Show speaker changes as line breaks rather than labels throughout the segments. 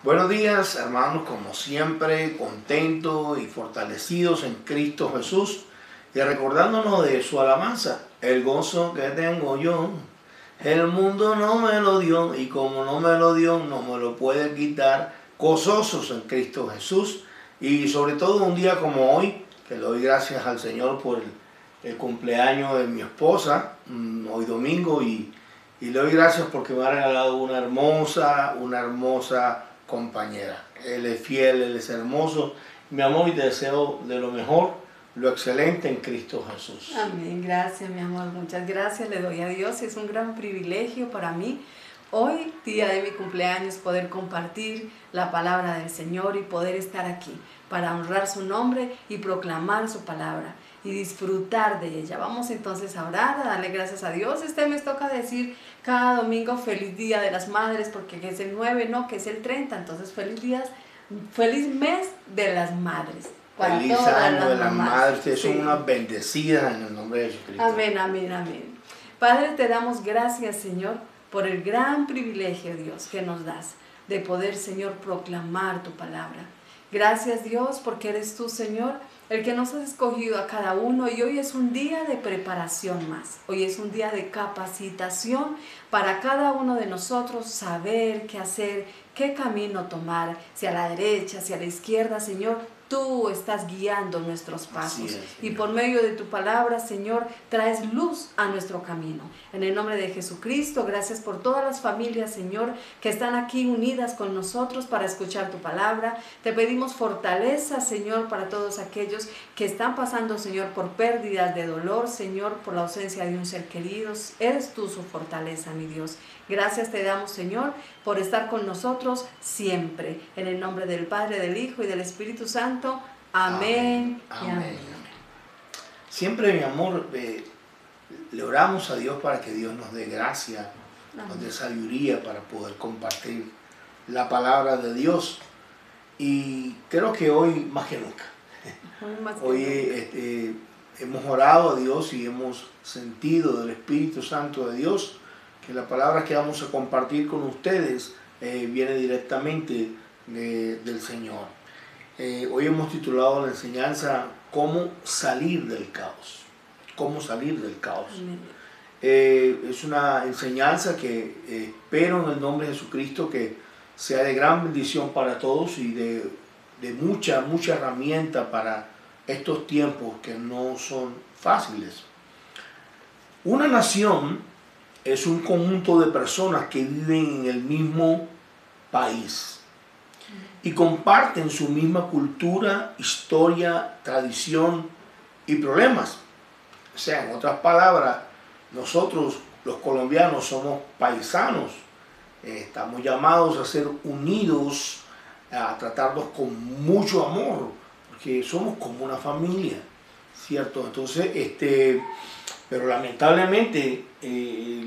Buenos días, hermanos, como siempre, contentos y fortalecidos en Cristo Jesús y recordándonos de su alabanza. El gozo que tengo yo, el mundo no me lo dio y como no me lo dio, no me lo puede quitar. Gozosos en Cristo Jesús y sobre todo un día como hoy, que le doy gracias al Señor por el cumpleaños de mi esposa, hoy domingo, y le doy gracias porque me ha regalado una hermosa compañera. Él es fiel, él es hermoso. Mi amor, y te deseo de lo mejor, lo excelente en Cristo Jesús.
Amén, gracias mi amor, muchas gracias le doy a Dios. Es un gran privilegio para mí hoy, día de mi cumpleaños, poder compartir la palabra del Señor y poder estar aquí para honrar su nombre y proclamar su palabra y disfrutar de ella. Vamos entonces a orar, a darle gracias a Dios. Me toca decir cada domingo feliz día de las madres, porque es el 9, no, que es el 30, entonces feliz mes de las madres.
Feliz año de las madres, ustedes son unas bendecidas en el nombre de Jesucristo.
Amén, amén, amén. Padre, te damos gracias, Señor, por el gran privilegio, Dios, que nos das de poder, Señor, proclamar tu palabra. Gracias, Dios, porque eres tú, Señor, el que nos has escogido a cada uno, y hoy es un día de preparación más. Hoy es un día de capacitación para cada uno de nosotros saber qué hacer, qué camino tomar, si a la derecha, si a la izquierda, Señor. Tú estás guiando nuestros pasos y por medio de tu palabra, Señor, traes luz a nuestro camino. En el nombre de Jesucristo, gracias por todas las familias, Señor, que están aquí unidas con nosotros para escuchar tu palabra. Te pedimos fortaleza, Señor, para todos aquellos que están pasando, Señor, por pérdidas de dolor, Señor, por la ausencia de un ser querido. Eres tú su fortaleza, mi Dios. Gracias te damos, Señor, por estar con nosotros siempre. En el nombre del Padre, del Hijo y del Espíritu Santo. Amén.
Amén. Amén. Siempre, mi amor, le oramos a Dios para que Dios nos dé gracia, nos dé sabiduría para poder compartir la palabra de Dios. Y creo que hoy más que nunca. Hoy hemos orado a Dios y hemos sentido del Espíritu Santo de Dios que la palabra que vamos a compartir con ustedes viene directamente del Señor. Hoy hemos titulado la enseñanza ¿Cómo salir del caos? ¿Cómo salir del caos? Es una enseñanza que espero en el nombre de Jesucristo que sea de gran bendición para todos y de mucha herramienta para estos tiempos que no son fáciles. Una nación es un conjunto de personas que viven en el mismo país y comparten su misma cultura, historia, tradición y problemas. O sea, en otras palabras, nosotros los colombianos somos paisanos, estamos llamados a ser unidos, a tratarnos con mucho amor, porque somos como una familia, ¿cierto? Entonces, pero lamentablemente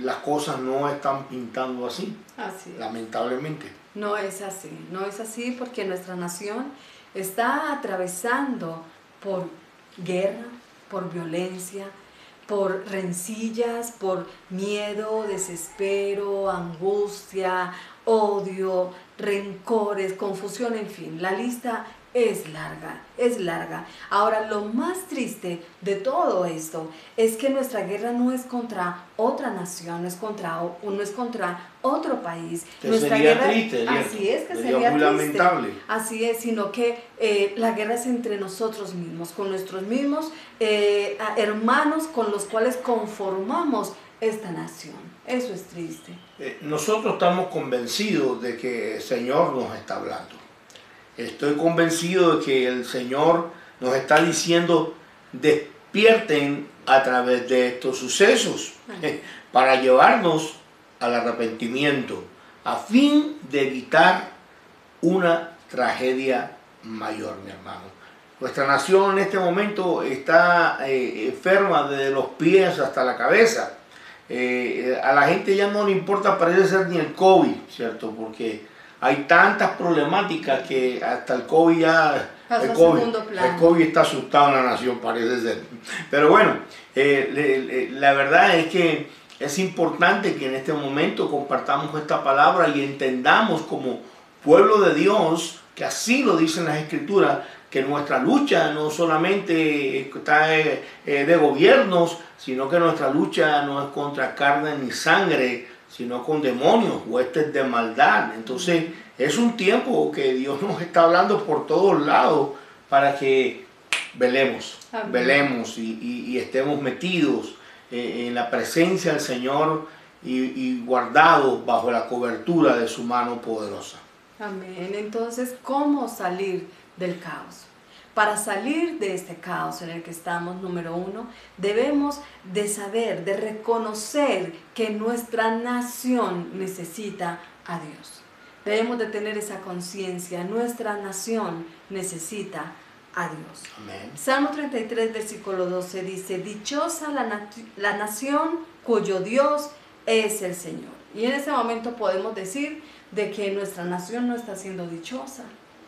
las cosas no están pintando así.
Así es.
Lamentablemente.
No es así porque nuestra nación está atravesando por guerra, por violencia, por rencillas, por miedo, desespero, angustia, odio, rencores, confusión, en fin, la lista es larga. Ahora, lo más triste de todo esto es que nuestra guerra no es contra otra nación, no es contra otro país.
Que
nuestra
sería
guerra,
triste, ¿cierto?
así es, que
sería
sería
muy
triste.
lamentable.
Así es, sino que la guerra es entre nosotros mismos, con nuestros mismos hermanos con los cuales conformamos esta nación. Eso es triste.
Nosotros estamos convencidos de que el Señor nos está hablando. Estoy convencido de que el Señor nos está diciendo despierten a través de estos sucesos para llevarnos al arrepentimiento a fin de evitar una tragedia mayor, mi hermano. Nuestra nación en este momento está enferma desde los pies hasta la cabeza. A la gente ya no le importa, parece ser, ni el COVID, ¿cierto? Porque hay tantas problemáticas que hasta el COVID ya... El COVID está asustado en la nación, parece ser. Pero bueno, la verdad es que es importante que en este momento compartamos esta palabra y entendamos como pueblo de Dios, que así lo dicen las Escrituras, que nuestra lucha no solamente está de gobiernos, sino que nuestra lucha no es contra carne ni sangre, sino con demonios, huestes de maldad. Entonces es un tiempo que Dios nos está hablando por todos lados para que velemos, velemos y estemos metidos en la presencia del Señor y guardados bajo la cobertura de su mano poderosa.
Amén. Entonces, ¿cómo salir del caos? Para salir de este caos en el que estamos, número uno, debemos de saber, de reconocer que nuestra nación necesita a Dios. Debemos de tener esa conciencia, nuestra nación necesita a Dios.
Amén.
Salmo 33, versículo 12 dice, dichosa la nación cuyo Dios es el Señor. Y en ese momento podemos decir de que nuestra nación no está siendo dichosa,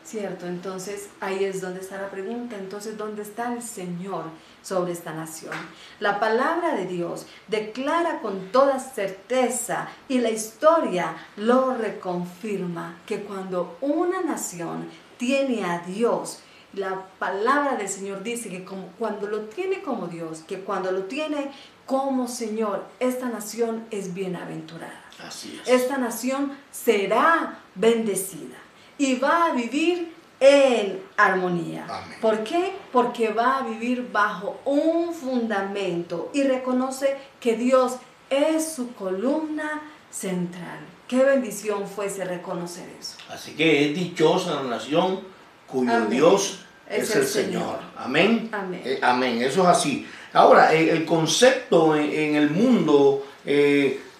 ¿cierto? Entonces ahí es donde está la pregunta. Entonces, ¿dónde está el Señor sobre esta nación? La palabra de Dios declara con toda certeza, y la historia lo reconfirma, que cuando una nación tiene a Dios, la palabra del Señor dice que cuando lo tiene como Dios, que cuando lo tiene como Señor, esta nación es bienaventurada.
Así es.
Esta nación será bendecida y va a vivir en armonía.
Amén.
¿Por qué? Porque va a vivir bajo un fundamento y reconoce que Dios es su columna central. Qué bendición fuese reconocer eso.
Así que es dichosa la nación cuyo
Amén.
Dios es el Señor. Amén.
Amén.
Amén. Eso es así. Ahora, el concepto en el mundo,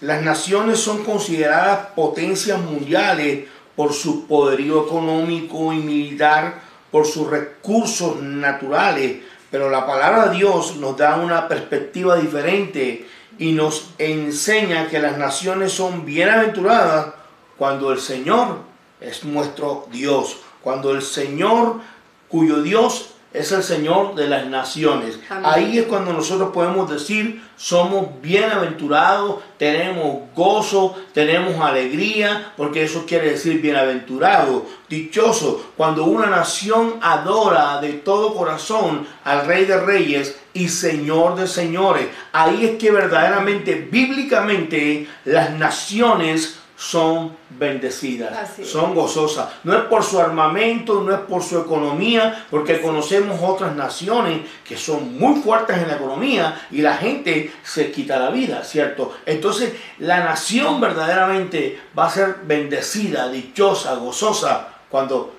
las naciones son consideradas potencias mundiales por su poderío económico y militar, por sus recursos naturales, pero la palabra de Dios nos da una perspectiva diferente y nos enseña que las naciones son bienaventuradas cuando el Señor es nuestro Dios, cuando el Señor, cuyo Dios es el Señor de las naciones.
Amén.
Ahí es cuando nosotros podemos decir, somos bienaventurados, tenemos gozo, tenemos alegría, porque eso quiere decir bienaventurado, dichoso. Cuando una nación adora de todo corazón al Rey de Reyes y Señor de Señores, ahí es que verdaderamente, bíblicamente, las naciones son bendecidas, son gozosas. No es por su armamento, no es por su economía, porque conocemos otras naciones que son muy fuertes en la economía y la gente se quita la vida, ¿cierto? Entonces la nación verdaderamente va a ser bendecida, dichosa, gozosa, cuando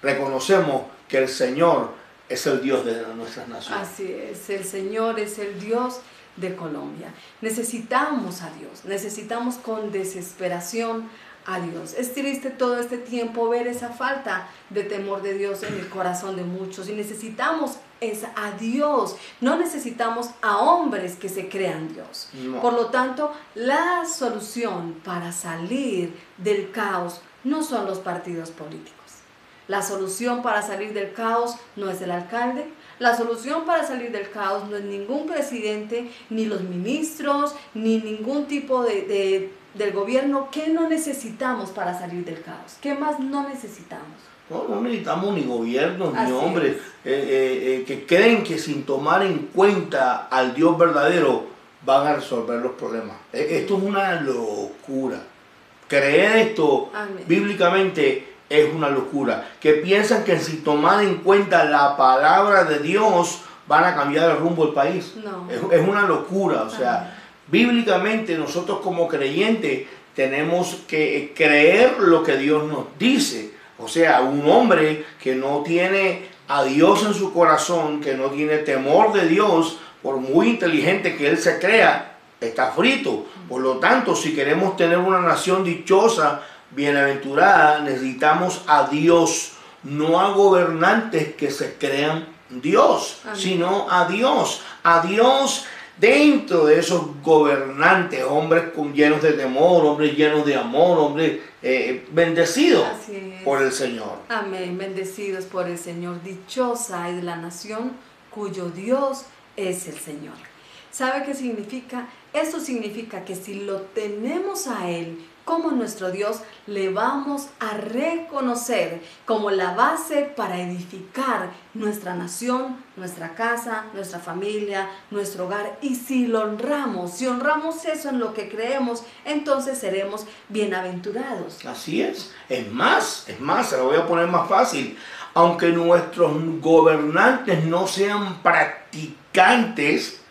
reconocemos que el Señor es el Dios de nuestras naciones.
Así es, el Señor es el Dios de Colombia. Necesitamos a Dios, necesitamos con desesperación a Dios. Es triste todo este tiempo ver esa falta de temor de Dios en el corazón de muchos, y necesitamos a Dios, no necesitamos a hombres que se crean Dios.
No.
Por lo tanto, la solución para salir del caos no son los partidos políticos. La solución para salir del caos no es el alcalde. La solución para salir del caos no es ningún presidente, ni los ministros, ni ningún tipo del gobierno. ¿Qué no necesitamos para salir del caos? ¿Qué más no necesitamos?
No necesitamos ni gobiernos, ni
Así
hombres que creen que sin tomar en cuenta al Dios verdadero van a resolver los problemas. Esto es una locura. Creer esto
Amén.
Bíblicamente es una locura. Que piensan que si toman en cuenta la palabra de Dios van a cambiar el rumbo del país.
No.
Es una locura. O sea, bíblicamente nosotros como creyentes tenemos que creer lo que Dios nos dice. O sea, un hombre que no tiene a Dios en su corazón, que no tiene temor de Dios, por muy inteligente que él se crea, está frito. Por lo tanto, si queremos tener una nación dichosa, bienaventurada, necesitamos a Dios, no a gobernantes que se crean Dios,
Amén.
Sino a Dios dentro de esos gobernantes, hombres llenos de temor, hombres llenos de amor, hombres bendecidos por el Señor.
Amén, bendecidos por el Señor. Dichosa es la nación cuyo Dios es el Señor. ¿Sabe qué significa? Eso significa que si lo tenemos a Él como nuestro Dios, le vamos a reconocer como la base para edificar nuestra nación, nuestra casa, nuestra familia, nuestro hogar. Y si lo honramos, si honramos eso en lo que creemos, entonces seremos bienaventurados.
Así es. Es más, se lo voy a poner más fácil. Aunque nuestros gobernantes no sean practicantes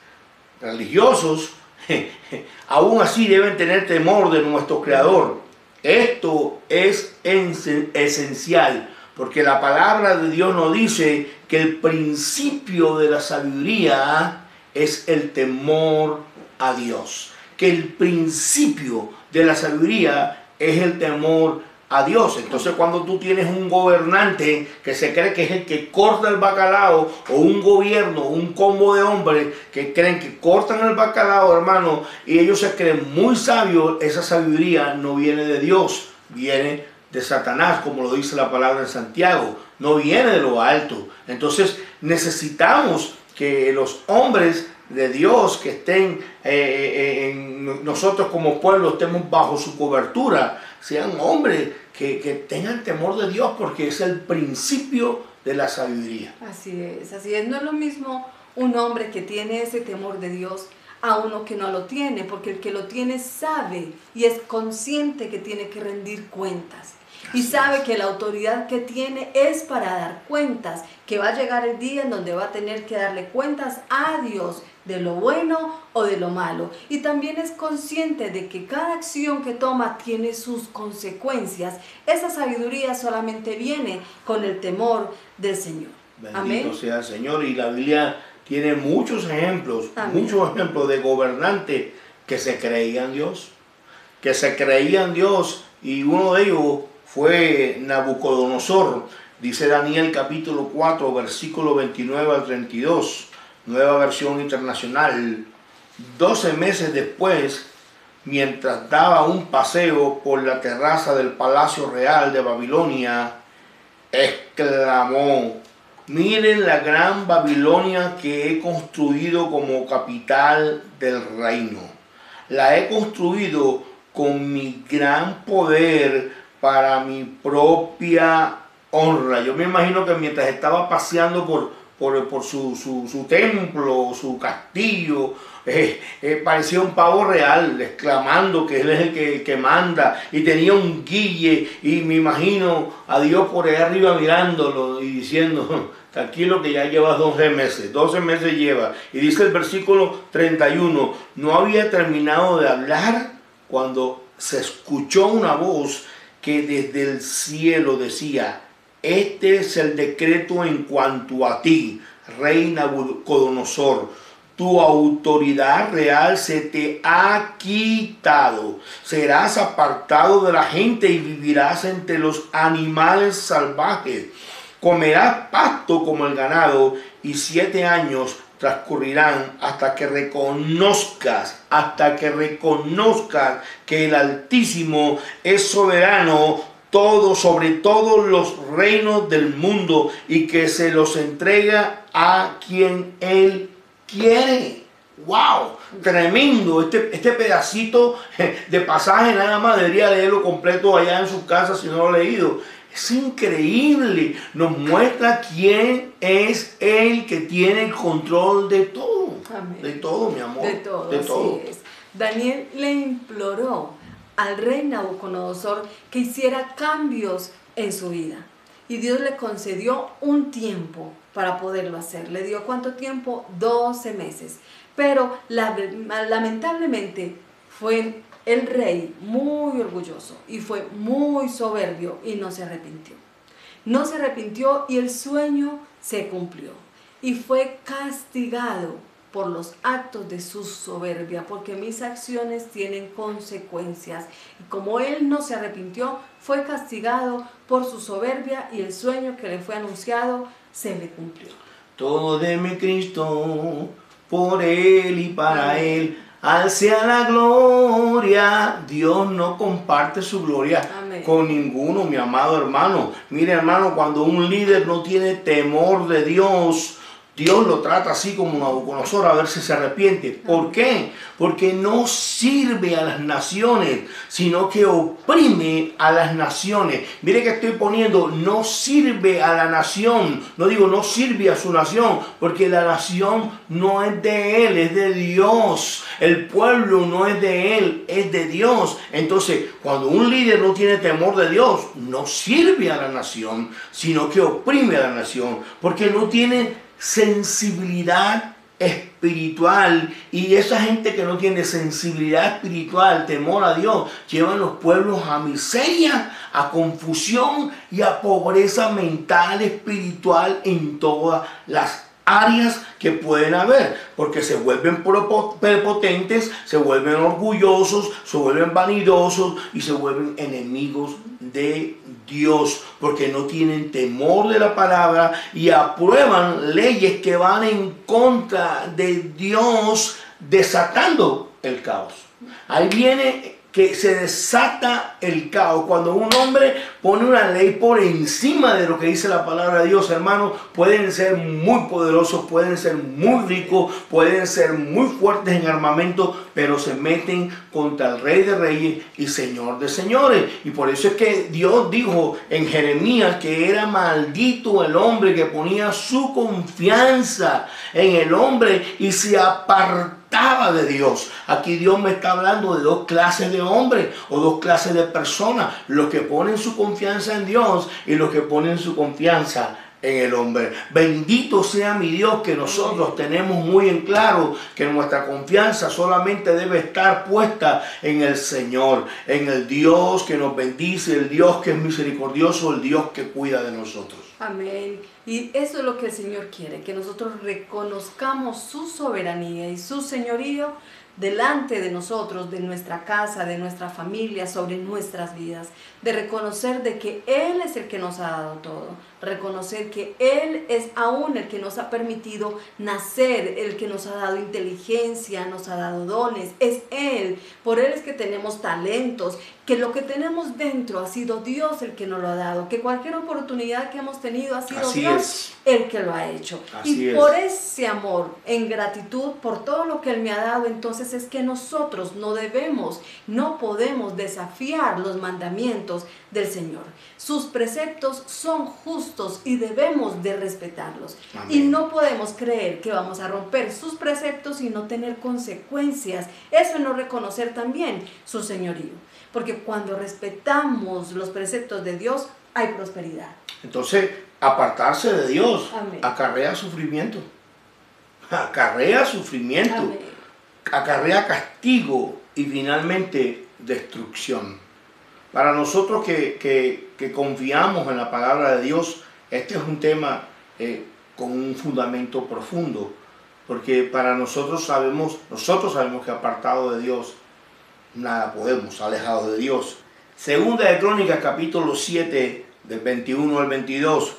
religiosos, aún así deben tener temor de nuestro Creador. Esto es esencial, porque la palabra de Dios nos dice que el principio de la sabiduría es el temor a Dios. Que el principio de la sabiduría es el temor a Dios. Entonces, cuando tú tienes un gobernante que se cree que es el que corta el bacalao, o un gobierno, un combo de hombres que creen que cortan el bacalao, hermano, y ellos se creen muy sabios, esa sabiduría no viene de Dios, viene de Satanás, como lo dice la palabra en Santiago, no viene de lo alto. Entonces, necesitamos que los hombres de Dios que estén nosotros como pueblo estemos bajo su cobertura, sean hombres que tengan temor de Dios, porque es el principio de la sabiduría.
Así es. No es lo mismo un hombre que tiene ese temor de Dios a uno que no lo tiene, porque el que lo tiene sabe y es consciente que tiene que rendir cuentas. Y sabe que la autoridad que tiene es para dar cuentas, que va a llegar el día en donde va a tener que darle cuentas a Dios de lo bueno o de lo malo. Y también es consciente de que cada acción que toma tiene sus consecuencias. Esa sabiduría solamente viene con el temor del Señor.
Bendito
Amén.
sea el Señor. Y la Biblia tiene muchos ejemplos, de gobernantes que se creían Dios. Y uno de ellos fue Nabucodonosor. Dice Daniel capítulo 4, versículo 29 al 32, Nueva Versión Internacional. 12 meses después, mientras daba un paseo por la terraza del Palacio Real de Babilonia, exclamó: miren la gran Babilonia que he construido como capital del reino. La he construido con mi gran poder para mi propia honra. Yo me imagino que mientras estaba paseando por su templo, su castillo, parecía un pavo real, exclamando que él es el que manda, y tenía un guille, y me imagino a Dios por ahí arriba mirándolo y diciendo: tranquilo que ya llevas 12 meses lleva. Y dice el versículo 31, no había terminado de hablar cuando se escuchó una voz que desde el cielo decía: este es el decreto en cuanto a ti, rey Nabucodonosor. Tu autoridad real se te ha quitado. Serás apartado de la gente y vivirás entre los animales salvajes. Comerás pasto como el ganado, y 7 años transcurrirán hasta que reconozcas que el Altísimo es soberano sobre todos los reinos del mundo, y que se los entrega a quien Él quiere. ¡Wow! Tremendo. Este pedacito de pasaje nada más debería leerlo completo allá en su casa si no lo ha leído. Es increíble. Nos muestra quién es el que tiene el control de todo.
Amén.
De todo, mi amor.
De todo,
de todo.
así es. Daniel le imploró al rey Nabucodonosor que hiciera cambios en su vida. Y Dios le concedió un tiempo para poderlo hacer. ¿Le dio cuánto tiempo? 12 meses. Pero lamentablemente fue el rey muy orgulloso y fue muy soberbio y no se arrepintió. No se arrepintió y el sueño se cumplió. Y fue castigado por los actos de su soberbia, porque mis acciones tienen consecuencias. Y como él no se arrepintió, fue castigado por su soberbia y el sueño que le fue anunciado se le cumplió.
Todo de mi Cristo, por Él y para Él, al sea la gloria. Dios no comparte su gloria con ninguno, mi amado hermano. Mire, hermano, cuando un líder no tiene temor de Dios, Dios lo trata así como Nabucodonosor, a ver si se arrepiente. ¿Por qué? Porque no sirve a las naciones, sino que oprime a las naciones. Mire que estoy poniendo, no sirve a la nación. No digo no sirve a su nación, porque la nación no es de él, es de Dios. El pueblo no es de él, es de Dios. Entonces, cuando un líder no tiene temor de Dios, no sirve a la nación, sino que oprime a la nación, porque no tiene sensibilidad espiritual. Y esa gente que no tiene sensibilidad espiritual, temor a Dios, llevan los pueblos a miseria, a confusión y a pobreza mental, espiritual en todas las áreas que pueden haber, porque se vuelven prepotentes, se vuelven orgullosos, se vuelven vanidosos y se vuelven enemigos de Dios, porque no tienen temor de la palabra y aprueban leyes que van en contra de Dios, desatando el caos. Ahí viene que se desata el caos. Cuando un hombre pone una ley por encima de lo que dice la palabra de Dios, hermanos, pueden ser muy poderosos, pueden ser muy ricos, pueden ser muy fuertes en armamento, pero se meten contra el Rey de Reyes y Señor de Señores. Y por eso es que Dios dijo en Jeremías que era maldito el hombre que ponía su confianza en el hombre y se apartaba de Dios. Aquí Dios me está hablando de dos clases de hombres o dos clases de personas: los que ponen su confianza en Dios y los que ponen su confianza en el hombre. Bendito sea mi Dios, que nosotros tenemos muy en claro que nuestra confianza solamente debe estar puesta en el Señor, en el Dios que nos bendice, el Dios que es misericordioso, el Dios que cuida de nosotros.
Amén. Y eso es lo que el Señor quiere, que nosotros reconozcamos su soberanía y su señorío delante de nosotros, de nuestra casa, de nuestra familia, sobre nuestras vidas, de reconocer de que Él es el que nos ha dado todo, reconocer que Él es aún el que nos ha permitido nacer, el que nos ha dado inteligencia, nos ha dado dones, es Él, por Él es que tenemos talentos, que lo que tenemos dentro ha sido Dios el que nos lo ha dado, que cualquier oportunidad que hemos tenido ha sido
Así
Dios
es.
el que lo ha hecho.
Así
y
es.
por ese amor, en gratitud por todo lo que Él me ha dado, entonces es que nosotros no podemos desafiar los mandamientos del Señor. Sus preceptos son justos y debemos de respetarlos.
Amén.
Y no podemos creer que vamos a romper sus preceptos y no tener consecuencias. Eso es no reconocer también su señorío. Porque cuando respetamos los preceptos de Dios, hay prosperidad.
Entonces, apartarse de Dios
Amén.
acarrea sufrimiento. Acarrea sufrimiento.
Amén.
Acarrea castigo y finalmente destrucción. Para nosotros que confiamos en la palabra de Dios, este es un tema con un fundamento profundo, porque para nosotros sabemos que apartado de Dios nada podemos, alejado de Dios. Segunda de Crónicas, capítulo 7, del 21 al 22,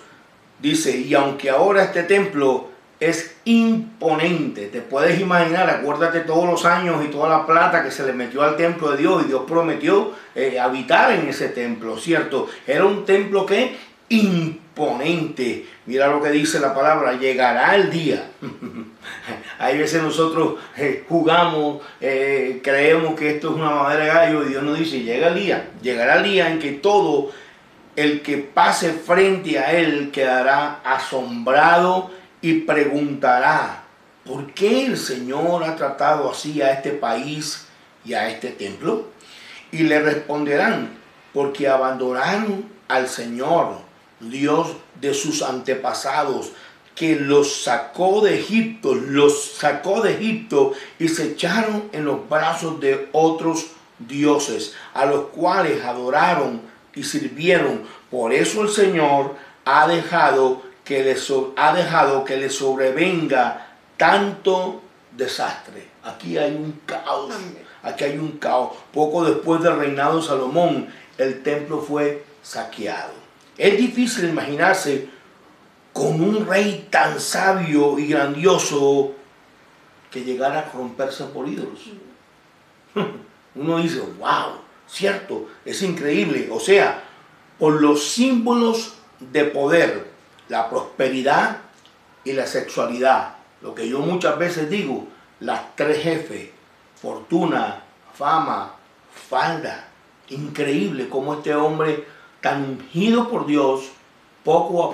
dice: y aunque ahora este templo es imponente, te puedes imaginar, acuérdate todos los años y toda la plata que se le metió al templo de Dios, y Dios prometió habitar en ese templo, ¿cierto? Era un templo que imponente. Mira lo que dice la palabra: llegará el día. Hay veces nosotros jugamos, creemos que esto es una madera de gallo, y Dios nos dice: llegará el día en que todo el que pase frente a él quedará asombrado y preguntará: ¿por qué el Señor ha tratado así a este país y a este templo? Y le responderán: porque abandonaron al Señor, Dios de sus antepasados, que los sacó de Egipto y se echaron en los brazos de otros dioses, a los cuales adoraron y sirvieron. Por eso el Señor ha dejado que le sobrevenga tanto desastre. Aquí hay un caos. Aquí hay un caos. Poco después del reinado de Salomón, el templo fue saqueado. Es difícil imaginarse con un rey tan sabio y grandioso que llegara a corromperse por ídolos. Uno dice: wow, cierto, es increíble. O sea, por los símbolos de poder, la prosperidad y la sexualidad. Lo que yo muchas veces digo, las 3 F, fortuna, fama, falda. Increíble cómo este hombre tan ungido por Dios, poco a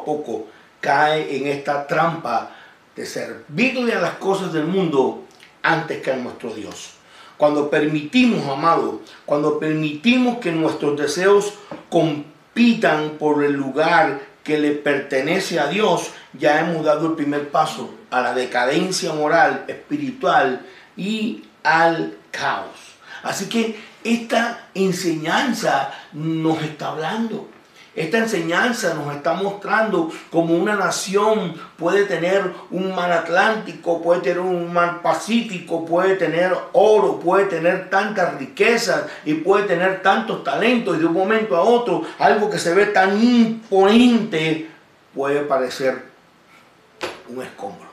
poco, cae en esta trampa de servirle a las cosas del mundo antes que a nuestro Dios. Cuando permitimos, amado, cuando permitimos que nuestros deseos compitan por el lugar que le pertenece a Dios, ya hemos dado el primer paso a la decadencia moral, espiritual y al caos. Así que esta enseñanza nos está hablando. Esta enseñanza nos está mostrando cómo una nación puede tener un mar Atlántico, puede tener un mar Pacífico, puede tener oro, puede tener tantas riquezas y puede tener tantos talentos, y de un momento a otro algo que se ve tan imponente puede parecer un escombro.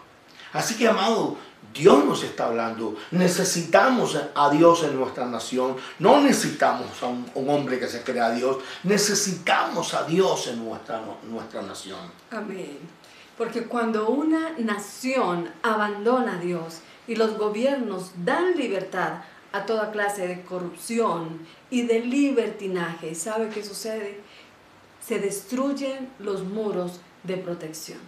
Así que, amado, Dios nos está hablando. Necesitamos a Dios en nuestra nación. No necesitamos a un hombre que se crea Dios. Necesitamos a Dios en nuestra nación.
Amén. Porque cuando una nación abandona a Dios y los gobiernos dan libertad a toda clase de corrupción y de libertinaje, ¿sabe qué sucede? Se destruyen los muros de protección.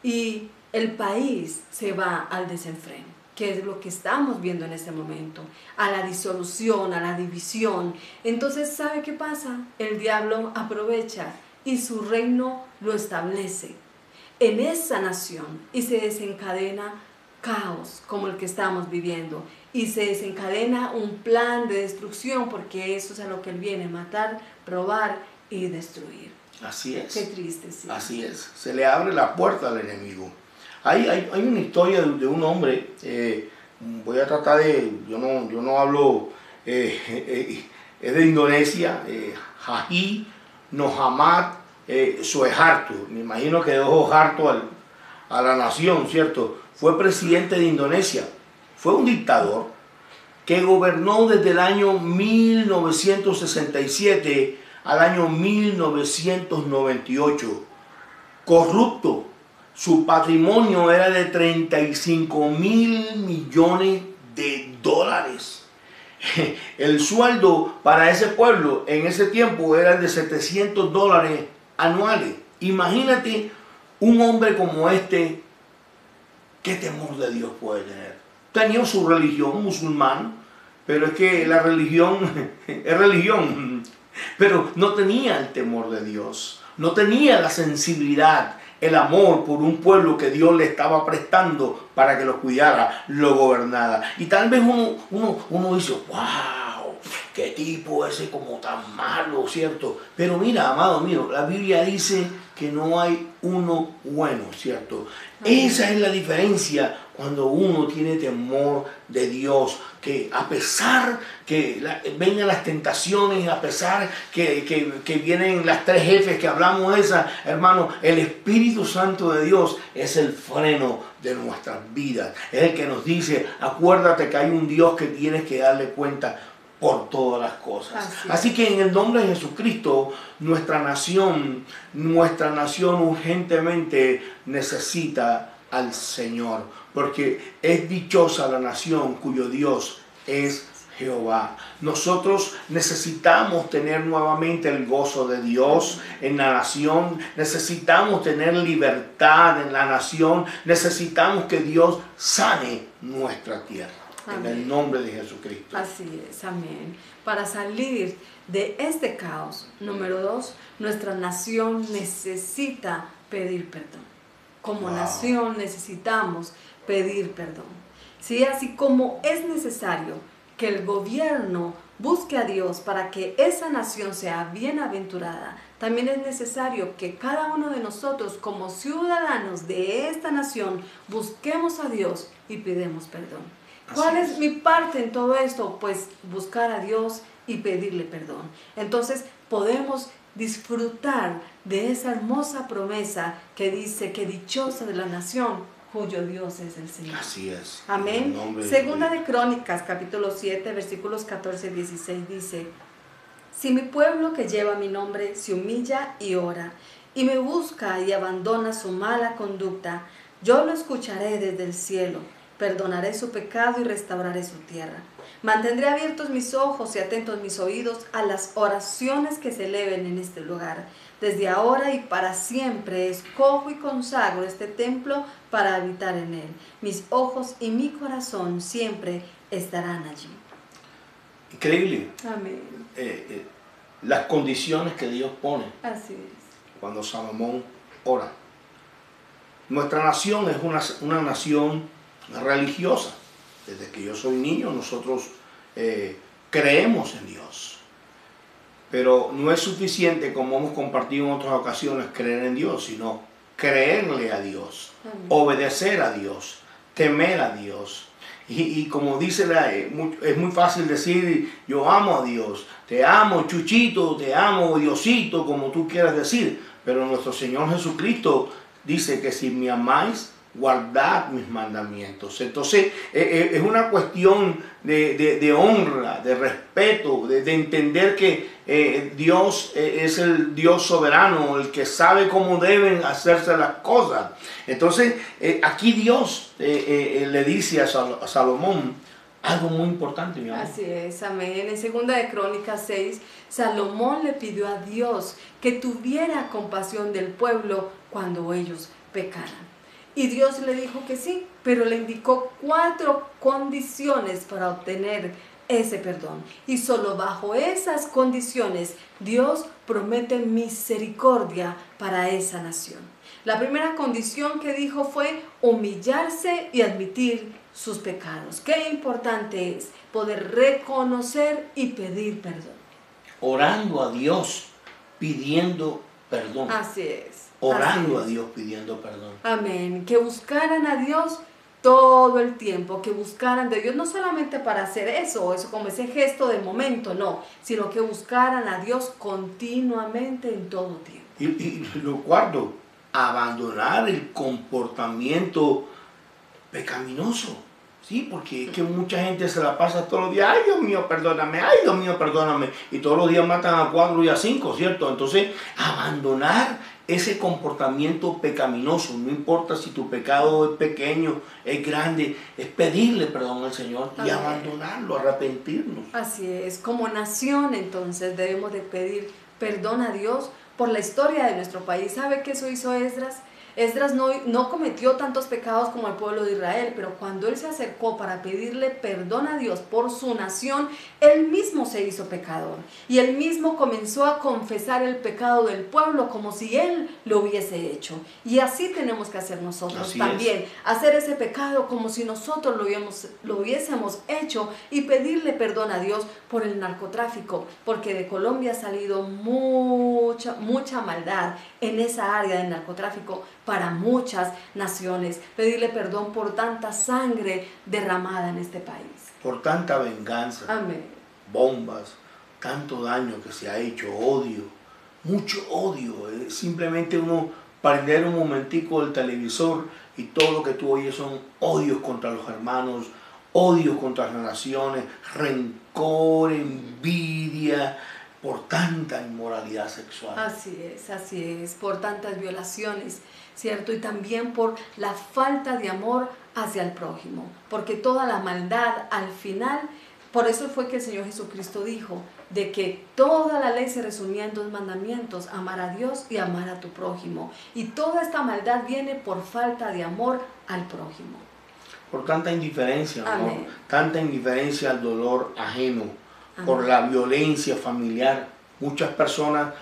Y el país se va al desenfreno, que es lo que estamos viendo en este momento, a la disolución, a la división. Entonces, ¿sabe qué pasa? El diablo aprovecha y su reino lo establece en esa nación y se desencadena caos como el que estamos viviendo y se desencadena un plan de destrucción, porque eso es a lo que él viene: matar, robar y destruir.
Así es.
Qué triste, sí.
Así es. Se le abre la puerta al enemigo. Hay una historia de un hombre, voy a tratar de, yo no hablo, es de Indonesia, Haji Muhammad Suharto. Me imagino que dejó harto a la nación, ¿cierto? Fue presidente de Indonesia, fue un dictador que gobernó desde el año 1967 al año 1998, corrupto. Su patrimonio era de 35.000 millones de dólares. El sueldo para ese pueblo en ese tiempo era de $700 anuales. Imagínate un hombre como este, ¿qué temor de Dios puede tener? Tenía su religión musulmán, pero es que la religión es religión, pero no tenía el temor de Dios, no tenía la sensibilidad, el amor por un pueblo que Dios le estaba prestando para que lo cuidara, lo gobernara. Y tal vez uno dice, wow, qué tipo ese como tan malo, ¿cierto? Pero mira, amado mío, la Biblia dice que no hay uno bueno, ¿cierto? Esa es la diferencia cuando uno tiene temor de Dios, que a pesar que vengan las tentaciones, a pesar que vienen las 3 jefes que hablamos hermano, el Espíritu Santo de Dios es el freno de nuestras vidas. Es el que nos dice, acuérdate que hay un Dios que tienes que darle cuenta por todas las cosas. Así que en el nombre de Jesucristo, nuestra nación urgentemente necesita al Señor, porque es dichosa la nación cuyo Dios es Jehová. Nosotros necesitamos tener nuevamente el gozo de Dios en la nación, necesitamos tener libertad en la nación, necesitamos que Dios sane nuestra tierra. Amén. En el nombre de Jesucristo.
Así es, amén. Para salir de este caos, número 2, nuestra nación necesita pedir perdón. Como nación necesitamos pedir perdón. ¿Sí? Así como es necesario que el gobierno busque a Dios para que esa nación sea bienaventurada, también es necesario que cada uno de nosotros como ciudadanos de esta nación busquemos a Dios y pidamos perdón. ¿Cuál es mi parte en todo esto? Pues buscar a Dios y pedirle perdón. Entonces podemos disfrutar de esa hermosa promesa que dice que dichosa de la nación cuyo Dios es el Señor.
Así es.
Amén. Segunda de Crónicas, capítulo 7, versículos 14 y 16 dice: si mi pueblo que lleva mi nombre se humilla y ora y me busca y abandona su mala conducta, yo lo escucharé desde el cielo, perdonaré su pecado y restauraré su tierra. Mantendré abiertos mis ojos y atentos mis oídos a las oraciones que se eleven en este lugar. Desde ahora y para siempre escojo y consagro este templo para habitar en él. Mis ojos y mi corazón siempre estarán allí.
Increíble.
Amén.
Las condiciones que Dios pone.
Así es.
Cuando Salomón ora. Nuestra nación es una nación religiosa. Desde que yo soy niño nosotros creemos en Dios. Pero no es suficiente, como hemos compartido en otras ocasiones, creer en Dios, sino creerle a Dios, obedecer a Dios, temer a Dios. Y como dice, es muy fácil decir, yo amo a Dios, te amo Chuchito, te amo Diosito, como tú quieras decir. Pero nuestro Señor Jesucristo dice que si me amáis, guardad mis mandamientos. Entonces es una cuestión de honra, de respeto, de entender que Dios es el Dios soberano, el que sabe cómo deben hacerse las cosas. Entonces aquí Dios le dice a Salomón algo muy importante, mi amor.
Así es, amén. En 2 de Crónicas 6, Salomón le pidió a Dios que tuviera compasión del pueblo cuando ellos pecaran. Y Dios le dijo que sí, pero le indicó 4 condiciones para obtener ese perdón. Y solo bajo esas condiciones Dios promete misericordia para esa nación. La primera condición que dijo fue humillarse y admitir sus pecados. Qué importante es poder reconocer y pedir perdón.
Orando a Dios, pidiendo perdón.
Así es.
Orando a Dios pidiendo perdón.
Amén. Que buscaran a Dios todo el tiempo, que buscaran de Dios no solamente para hacer eso como ese gesto de momento, no, sino que buscaran a Dios continuamente en todo tiempo.
Y lo cuarto, abandonar el comportamiento pecaminoso. Sí, porque es que mucha gente se la pasa todos los días, ay Dios mío, perdóname, ay Dios mío, perdóname. Y todos los días matan a 4 y a 5, ¿cierto? Entonces, abandonar ese comportamiento pecaminoso, no importa si tu pecado es pequeño, es grande, es pedirle perdón al Señor y abandonarlo, arrepentirnos.
Así es, como nación entonces debemos de pedir perdón a Dios por la historia de nuestro país. ¿Sabe qué eso hizo Esdras? Esdras no cometió tantos pecados como el pueblo de Israel, pero cuando él se acercó para pedirle perdón a Dios por su nación, él mismo se hizo pecador. Y él mismo comenzó a confesar el pecado del pueblo como si él lo hubiese hecho. Y así tenemos que hacer nosotros
así
también.
Es.
Hacer ese pecado como si nosotros lo hubiésemos hecho y pedirle perdón a Dios por el narcotráfico. Porque de Colombia ha salido mucha maldad en esa área del narcotráfico para muchas naciones. Pedirle perdón por tanta sangre derramada en este país.
Por tanta venganza.
Amén.
Bombas, tanto daño que se ha hecho, odio, mucho odio. Simplemente uno prender un momentico el televisor y todo lo que tú oyes son odios contra los hermanos, odios contra las naciones, rencor, envidia, por tanta inmoralidad sexual.
Así es, por tantas violaciones, ¿cierto? Y también por la falta de amor hacia el prójimo, porque toda la maldad al final, por eso fue que el Señor Jesucristo dijo de que toda la ley se resumía en 2 mandamientos, amar a Dios y amar a tu prójimo. Y toda esta maldad viene por falta de amor al prójimo.
Por tanta indiferencia, amor,
Amén.
Tanta indiferencia al dolor ajeno.
Amén.
Por la violencia familiar. Muchas personas,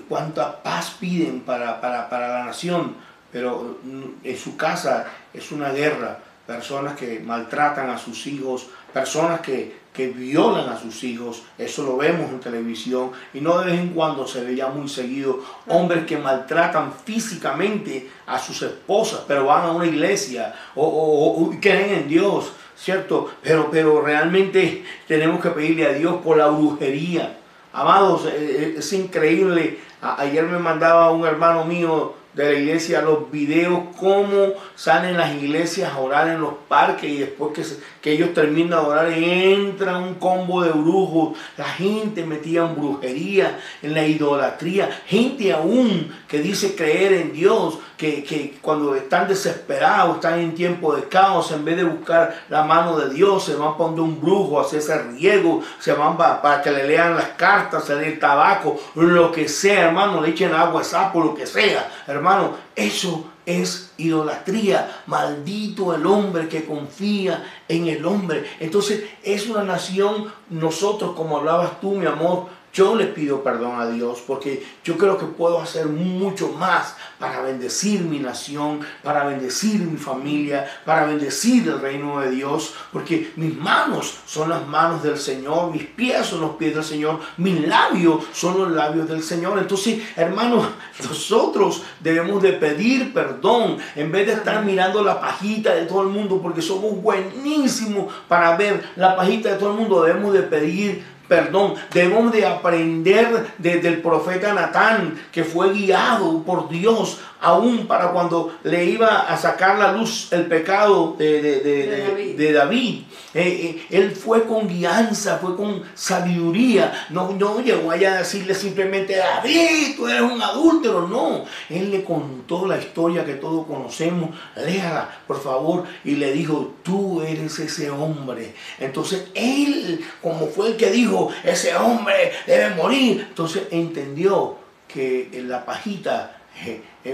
cuánta paz piden para la nación, pero en su casa es una guerra. Personas que maltratan a sus hijos, personas que violan a sus hijos, eso lo vemos en televisión, y no de vez en cuando, se ve ya muy seguido, hombres que maltratan físicamente a sus esposas, pero van a una iglesia o creen en Dios, ¿cierto? Pero realmente tenemos que pedirle a Dios por la brujería. Amados, es increíble. Ayer me mandaba un hermano mío de la iglesia los videos, cómo salen las iglesias a orar en los parques y después que ellos terminan de orar entra un combo de brujos, la gente metida en brujería, en la idolatría, gente aún que dice creer en Dios, que cuando están desesperados, están en tiempo de caos, en vez de buscar la mano de Dios, se van para donde un brujo, a hacerse riego, se van para que le lean las cartas, se dé el tabaco, lo que sea, hermano, le echen agua de sapo, lo que sea, hermano, eso es idolatría. Maldito el hombre que confía en el hombre. Entonces es una nación, nosotros, como hablabas tú, mi amor, yo le pido perdón a Dios porque yo creo que puedo hacer mucho más para bendecir mi nación, para bendecir mi familia, para bendecir el reino de Dios, porque mis manos son las manos del Señor, mis pies son los pies del Señor, mis labios son los labios del Señor. Entonces, hermanos, nosotros debemos de pedir perdón en vez de estar mirando la pajita de todo el mundo, porque somos buenísimos para ver la pajita de todo el mundo. Debemos de pedir perdón, debemos de aprender desde el profeta Natán, que fue guiado por Dios aún para cuando le iba a sacar la luz el pecado de David. Él fue con guianza, fue con sabiduría. No llegó allá a decirle simplemente, David, tú eres un adúltero. No, él le contó la historia que todos conocemos. Léala, por favor. Y le dijo, tú eres ese hombre. Entonces él, como fue el que dijo, ese hombre debe morir, entonces entendió que en la pajita,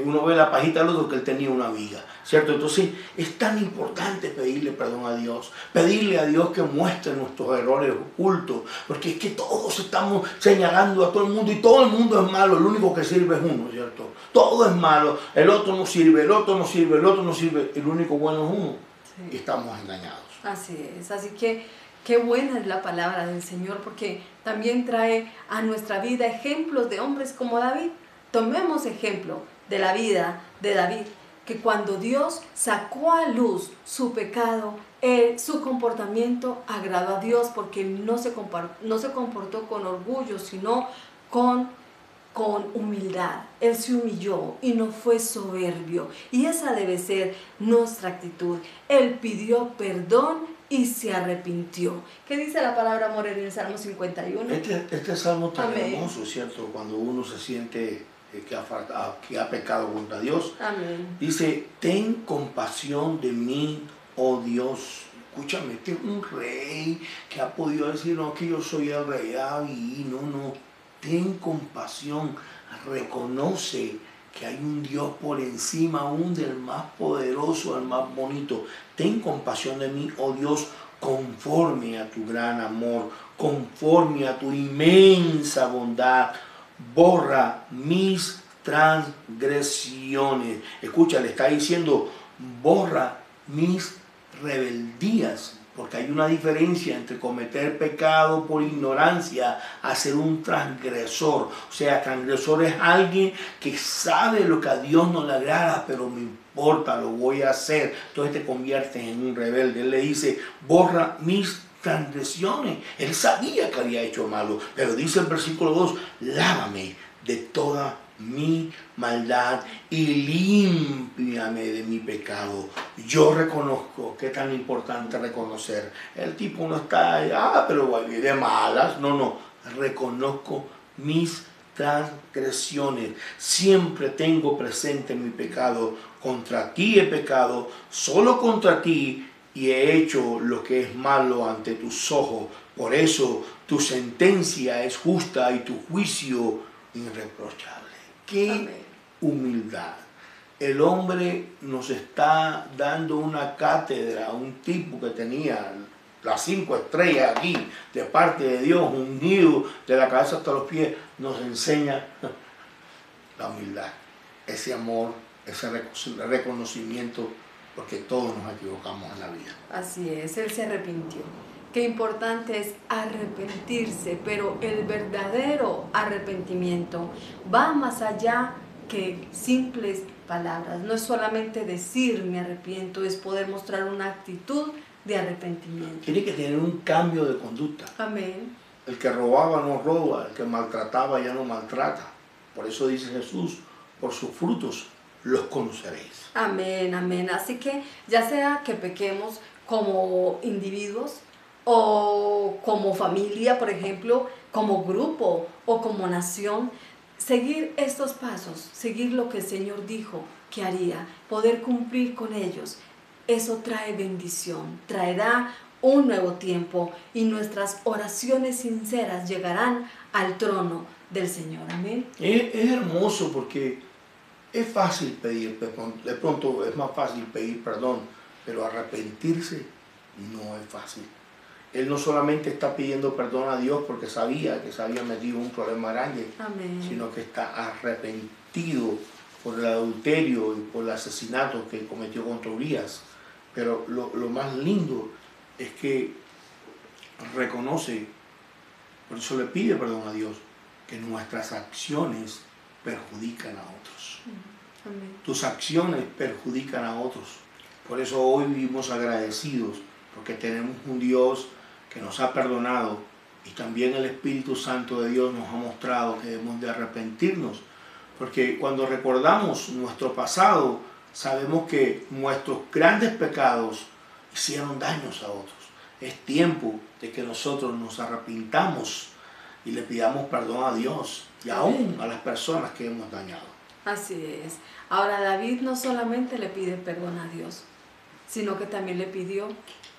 uno ve la pajita del otro, que él tenía una viga, ¿cierto? Entonces es tan importante pedirle perdón a Dios, pedirle a Dios que muestre nuestros errores ocultos, porque es que todos estamos señalando a todo el mundo y todo el mundo es malo, el único que sirve es uno, ¿cierto? Todo es malo, el otro no sirve, el otro no sirve, el otro no sirve, el único bueno es uno. Sí. Y estamos engañados.
Así es, así que qué buena es la palabra del Señor, porque también trae a nuestra vida ejemplos de hombres como David. Tomemos ejemplo de la vida de David, que cuando Dios sacó a luz su pecado, su comportamiento agradó a Dios, porque no se comportó con orgullo, sino con humildad. Él se humilló y no fue soberbio. Y esa debe ser nuestra actitud. Él pidió perdón y se arrepintió. ¿Qué dice la palabra, amor, en el Salmo 51?
Este salmo tan hermoso, ¿cierto? Cuando uno se siente que ha pecado contra Dios. Amén. Dice, ten compasión de mí, oh Dios. Escúchame, este es un rey que ha podido decir, no, que yo soy el rey David. No. Ten compasión. Reconoce que hay un Dios por encima aún del más poderoso, del más bonito. Ten compasión de mí, oh Dios, conforme a tu gran amor, conforme a tu inmensa bondad. Borra mis transgresiones. Escucha, le está diciendo, borra mis rebeldías, porque hay una diferencia entre cometer pecado por ignorancia a ser un transgresor. O sea, transgresor es alguien que sabe lo que a Dios no le agrada, pero me importa, lo voy a hacer. Entonces te conviertes en un rebelde. Él le dice, borra mis transgresiones. Él sabía que había hecho malo, pero dice el versículo 2, lávame de toda mi maldad y límpiame de mi pecado. Yo reconozco, que es tan importante reconocer. El tipo no está, pero voy de malas. No, reconozco mis transgresiones. Siempre tengo presente mi pecado. Contra ti he pecado, solo contra ti, y he hecho lo que es malo ante tus ojos. Por eso tu sentencia es justa y tu juicio irreprochable. ¡Qué Amén. Humildad! El hombre nos está dando una cátedra, un tipo que tenía las 5 estrellas aquí, de parte de Dios, hundido de la cabeza hasta los pies, nos enseña la humildad, ese amor, ese reconocimiento, porque todos nos equivocamos en la vida.
Así es, él se arrepintió. Qué importante es arrepentirse, pero el verdadero arrepentimiento va más allá que simples palabras. No es solamente decir me arrepiento, es poder mostrar una actitud de arrepentimiento.
Tiene que tener un cambio de conducta.
Amén.
El que robaba no roba, el que maltrataba ya no maltrata. Por eso dice Jesús, por sus frutos los conoceréis.
Amén, amén. Así que ya sea que pequemos como individuos o como familia, por ejemplo, como grupo o como nación, seguir estos pasos, seguir lo que el Señor dijo que haría, poder cumplir con ellos, eso trae bendición, traerá un nuevo tiempo y nuestras oraciones sinceras llegarán al trono del Señor. Amén.
Es hermoso porque es fácil pedir perdón, de pronto es más fácil pedir perdón, pero arrepentirse no es fácil. Él no solamente está pidiendo perdón a Dios porque sabía que se había metido en un problema grande,
Amén.
sino que está arrepentido por el adulterio y por el asesinato que cometió contra Urías. Pero lo más lindo es que reconoce, por eso le pide perdón a Dios, que nuestras acciones perjudican a otros.
Amén.
Tus acciones perjudican a otros. Por eso hoy vivimos agradecidos, porque tenemos un Dios que nos ha perdonado y también el Espíritu Santo de Dios nos ha mostrado que debemos de arrepentirnos. Porque cuando recordamos nuestro pasado, sabemos que nuestros grandes pecados hicieron daños a otros. Es tiempo de que nosotros nos arrepintamos y le pidamos perdón a Dios y aún a las personas que hemos dañado.
Así es. Ahora David no solamente le pide perdón a Dios, sino que también le pidió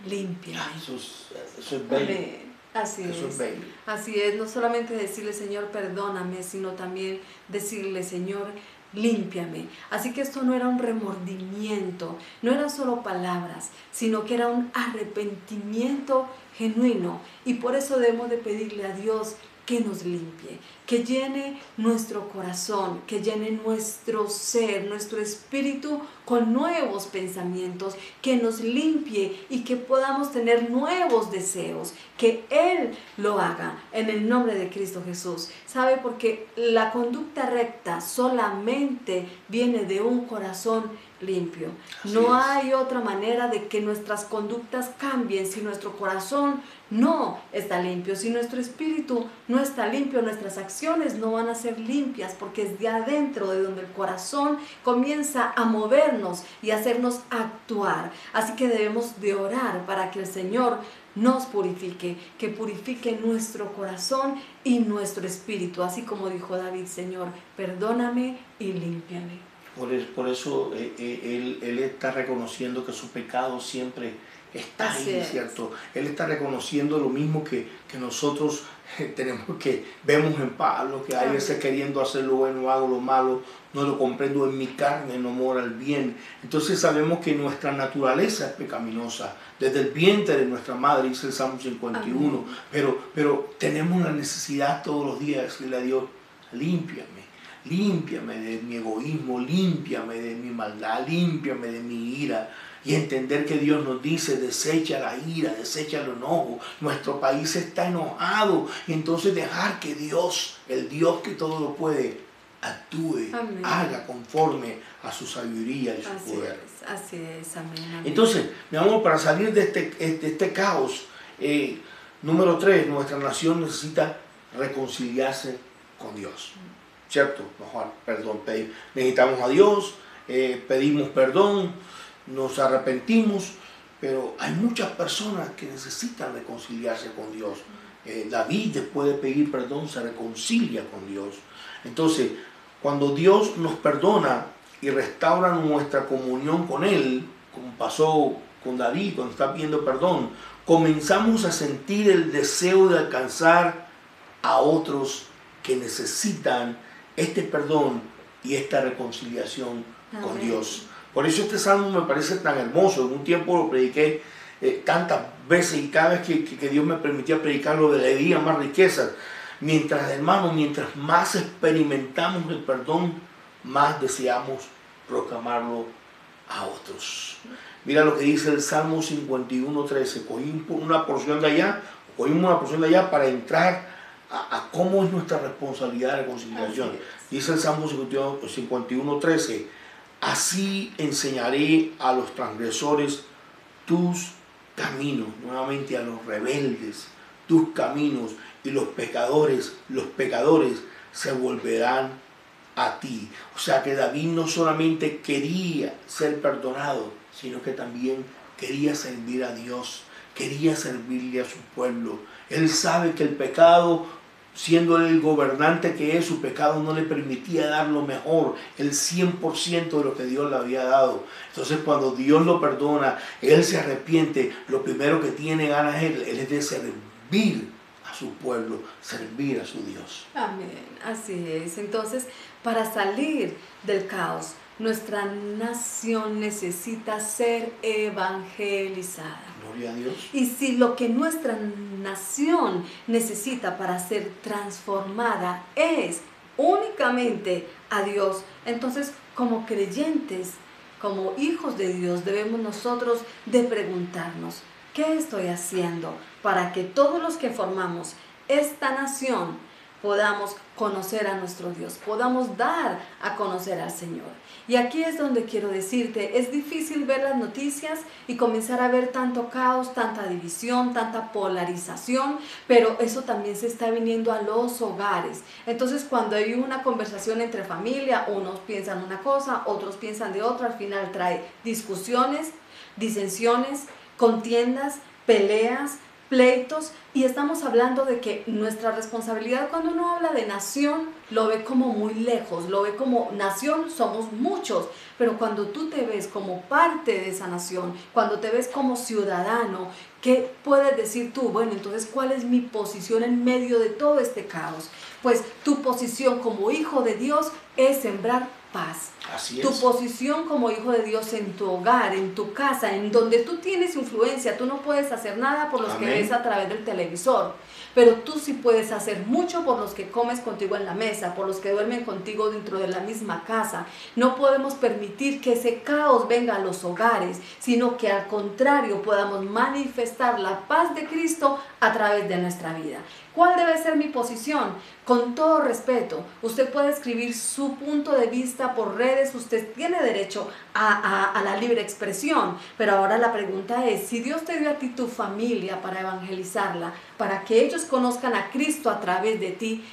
límpiame.
Eso es bello.
Amén. Así
Eso es bello.
Así es, no solamente decirle Señor perdóname, sino también decirle Señor límpiame. Así que esto no era un remordimiento, no eran solo palabras, sino que era un arrepentimiento genuino. Y por eso debemos de pedirle a Dios que nos limpie, que llene nuestro corazón, que llene nuestro ser, nuestro espíritu con nuevos pensamientos, que nos limpie y que podamos tener nuevos deseos, que Él lo haga en el nombre de Cristo Jesús. ¿Sabe? Porque la conducta recta solamente viene de un corazón limpio. No hay otra manera de que nuestras conductas cambien si nuestro corazón no está limpio, si nuestro espíritu no está limpio, nuestras acciones no van a ser limpias, porque es de adentro de donde el corazón comienza a movernos y a hacernos actuar. Así que debemos de orar para que el Señor nos purifique, que purifique nuestro corazón y nuestro espíritu, así como dijo David, Señor, perdóname y límpiame.
Por eso él está reconociendo que su pecado siempre está ahí, ¿cierto? Él está reconociendo lo mismo que nosotros tenemos, que vemos en Pablo, que hay veces queriendo hacer lo bueno, hago lo malo, no lo comprendo, en mi carne no mora el bien. Entonces sabemos que nuestra naturaleza es pecaminosa, desde el vientre de nuestra madre, dice el Salmo 51, pero tenemos la necesidad todos los días de decirle a Dios, límpiame. Límpiame de mi egoísmo, límpiame de mi maldad, límpiame de mi ira. Y entender que Dios nos dice, desecha la ira, desecha el enojo. Nuestro país está enojado. Y entonces dejar que Dios, el Dios que todo lo puede, actúe, amén, haga conforme a su sabiduría y su poder.
Así es, amén, amén.
Entonces, mi amor, para salir de este caos, número 3, nuestra nación necesita reconciliarse con Dios. ¿Cierto? Mejor, perdón, necesitamos a Dios, pedimos perdón, nos arrepentimos, pero hay muchas personas que necesitan reconciliarse con Dios. David, después de pedir perdón, se reconcilia con Dios. Entonces, cuando Dios nos perdona y restaura nuestra comunión con Él, como pasó con David cuando está pidiendo perdón, comenzamos a sentir el deseo de alcanzar a otros que necesitan este perdón y esta reconciliación con Dios. Por eso este salmo me parece tan hermoso. En un tiempo lo prediqué tantas veces y cada vez que Dios me permitía predicarlo le di más riquezas. Mientras, hermanos, mientras más experimentamos el perdón, más deseamos proclamarlo a otros. Mira lo que dice el Salmo 51:13. Cogimos una porción de allá para entrar a cómo es nuestra responsabilidad de reconciliación. Dice el Salmo 51:13, así enseñaré a los transgresores tus caminos, nuevamente a los rebeldes, tus caminos, y los pecadores se volverán a ti. O sea que David no solamente quería ser perdonado, sino que también quería servir a Dios, quería servirle a su pueblo. Él sabe que el pecado, siendo él el gobernante que es, su pecado no le permitía dar lo mejor, el 100% de lo que Dios le había dado. Entonces cuando Dios lo perdona, él se arrepiente, lo primero que tiene ganas él es de servir a su pueblo, servir a su Dios.
Amén, así es. Entonces, para salir del caos, nuestra nación necesita ser evangelizada.
Gloria a Dios.
Y si lo que nuestra nación necesita para ser transformada es únicamente a Dios, entonces como creyentes, como hijos de Dios, debemos nosotros de preguntarnos, ¿qué estoy haciendo para que todos los que formamos esta nación podamos conocer a nuestro Dios, podamos dar a conocer al Señor? Y aquí es donde quiero decirte, es difícil ver las noticias y comenzar a ver tanto caos, tanta división, tanta polarización, pero eso también se está viniendo a los hogares. Entonces, cuando hay una conversación entre familia, unos piensan una cosa, otros piensan de otra, al final trae discusiones, disensiones, contiendas, peleas, pleitos, y estamos hablando de que nuestra responsabilidad, cuando uno habla de nación, lo ve como muy lejos, lo ve como nación, somos muchos, pero cuando tú te ves como parte de esa nación, cuando te ves como ciudadano, ¿qué puedes decir tú? Bueno, entonces, ¿cuál es mi posición en medio de todo este caos? Pues tu posición como hijo de Dios es sembrar paz.
Así es.
Tu posición como hijo de Dios en tu hogar, en tu casa, en donde tú tienes influencia, tú no puedes hacer nada por los
Amén.
que ves a través del televisor, pero tú sí puedes hacer mucho por los que comes contigo en la mesa, por los que duermen contigo dentro de la misma casa. No podemos permitir que ese caos venga a los hogares, sino que al contrario podamos manifestar la paz de Cristo a través de nuestra vida. ¿Cuál debe ser mi posición? Con todo respeto, usted puede escribir su punto de vista por redes, usted tiene derecho a la libre expresión, pero ahora la pregunta es, si Dios te dio a ti tu familia para evangelizarla, para que ellos conozcan a Cristo a través de ti,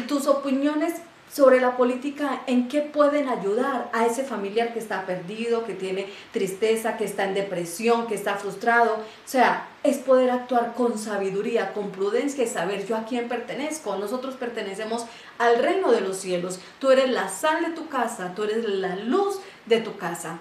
tus opiniones sobre la política, ¿en qué pueden ayudar a ese familiar que está perdido, que tiene tristeza, que está en depresión, que está frustrado? O sea, es poder actuar con sabiduría, con prudencia y saber yo a quién pertenezco. Nosotros pertenecemos al reino de los cielos. Tú eres la sal de tu casa, tú eres la luz de tu casa.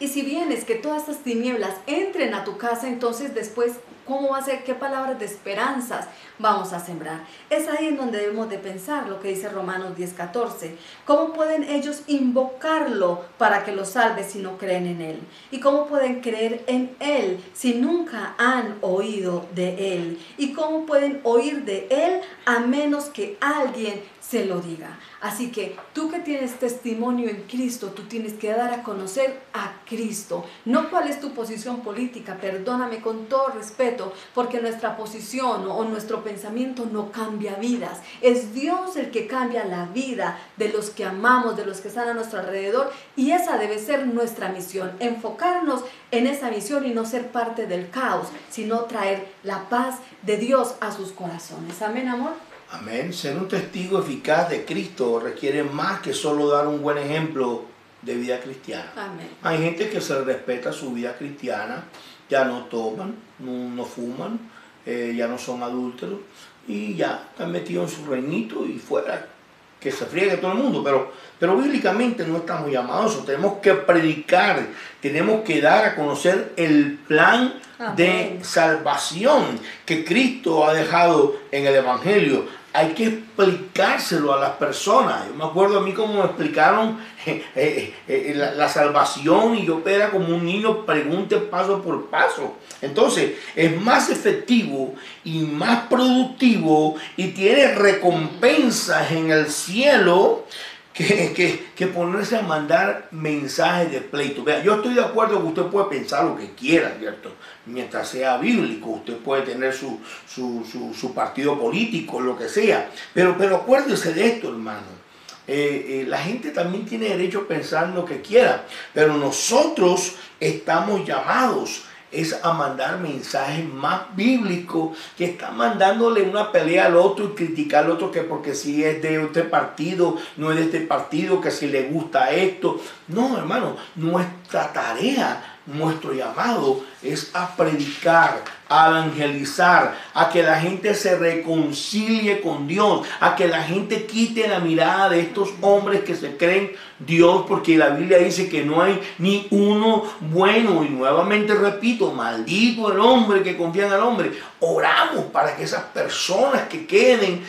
Y si vienes que todas estas tinieblas entren a tu casa, entonces después, ¿cómo va a ser? ¿Qué palabras de esperanzas vamos a sembrar? Es ahí en donde debemos de pensar lo que dice Romanos 10:14. ¿Cómo pueden ellos invocarlo para que los salve si no creen en Él? ¿Y cómo pueden creer en Él si nunca han oído de Él? ¿Y cómo pueden oír de Él a menos que alguien se lo diga? Así que tú que tienes testimonio en Cristo, tú tienes que dar a conocer a Cristo. No cuál es tu posición política, perdóname con todo respeto, porque nuestra posición o nuestro pensamiento no cambia vidas. Es Dios el que cambia la vida de los que amamos, de los que están a nuestro alrededor, y esa debe ser nuestra misión, enfocarnos en esa misión y no ser parte del caos, sino traer la paz de Dios a sus corazones. Amén, amor.
Amén. Ser un testigo eficaz de Cristo requiere más que solo dar un buen ejemplo de vida cristiana.
Amén.
Hay gente que se respeta su vida cristiana, ya no toman, no fuman, ya no son adúlteros y ya están metidos en su reinito y fuera, que se friegue todo el mundo. Pero bíblicamente no estamos llamados a eso. Tenemos que predicar, tenemos que dar a conocer el plan de salvación que Cristo ha dejado en el Evangelio. Hay que explicárselo a las personas. Yo me acuerdo a mí cómo me explicaron la salvación y yo era como un niño, pregunte paso por paso. Entonces es más efectivo y más productivo y tiene recompensas en el cielo que ponerse a mandar mensajes de pleito. Vea, yo estoy de acuerdo que usted puede pensar lo que quiera, ¿cierto? Mientras sea bíblico, usted puede tener su partido político, lo que sea. Pero acuérdese de esto, hermano. La gente también tiene derecho a pensar lo que quiera, pero nosotros estamos llamados es a mandar mensajes más bíblicos, que están mandándole una pelea al otro y criticar al otro, que porque si es de este partido, no es de este partido, que si le gusta esto. No, hermano, nuestra tarea, nuestro llamado es a predicar, a evangelizar, a que la gente se reconcilie con Dios, a que la gente quite la mirada de estos hombres que se creen Dios, porque la Biblia dice que no hay ni uno bueno. Y nuevamente repito, maldito el hombre que confía en el hombre. Oramos para que esas personas que queden